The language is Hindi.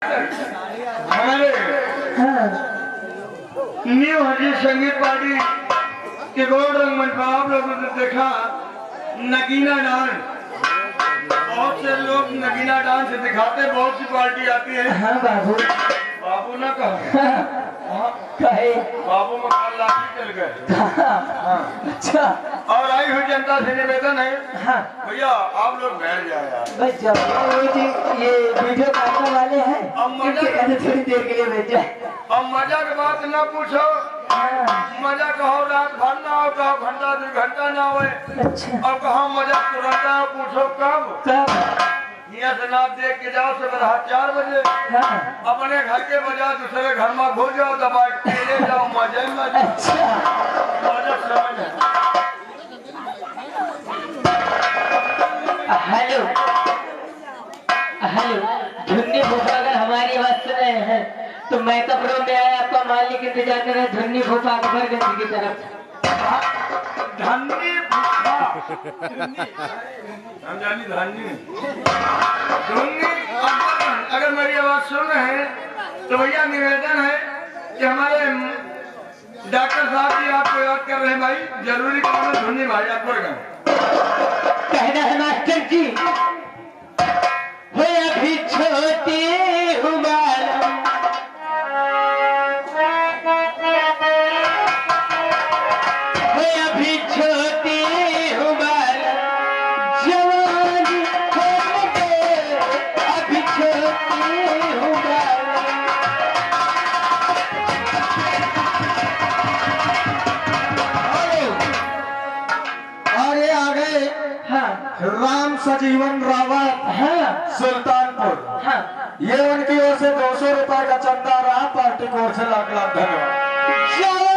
हमारे न्यू हजी संगीत पार्टी के गोल्ड रंग मंच पर आप लोगों ने देखा नगीना डांस। बहुत से लोग नगीना डांस दिखाते, बहुत सी पार्टी आती है। हाँ बाबू, बाबू ना कहा कहे बाबू में काल लाठी चल गए। हाँ। अच्छा। और आई हुई जनता से निवेदन है, हाँ भैया आप लोग बैठ जाए यार। बस जब ये वीडियो काटने वाले हैं, अब मजा थोड़ी देर के लिए बैठ जाए। अब मजा की बात ना पूछो, मजा कहो रात भर ना हो, कहो घंटा 2 घंटा ना हो। अच्छा अब कहा मजा तुरंत आओ, पूछो कब। कब? यहाँ से नाप देख के जाओ सुबह 4 बजे, हाँ अपने घर के बजाय दूसरे घर में घुस जाओ, दबा के ले जाओ, मजा ही मजा। अच्छा। मजा समझ है। हेलो हेलो, धुन्नी फूफा अगर हमारी बात सुन रहे हैं तो मेकअप रूम में आया, आपका मालिक इंतजार कर रहे हैं धुन्नी फूफा अकबरगंज की तरफ। धन्नी फूफा हम जानी धन्नी धुन्नी। अगर मेरी आवाज सुन रहे हैं तो भैया निवेदन है कि हमारे डॉक्टर साहब जी आपको याद कर रहे हैं भाई, जरूरी काम है धुन्नी भाई अकबरगंज। कहना है मास्टर जी, वो अभी छोटे हुमालम, वो अभी छोटे हुमालम, जवानी हो गए अभी छोटे हुमालम। और ये आ गए हाँ राम सजीवन रावत, हाँ सुल्तानपुर। हाँ। ये उनकी ओर से 200 रुपए का चंदा रहा, पार्टी की ओर से लाख लाख धन्यवाद।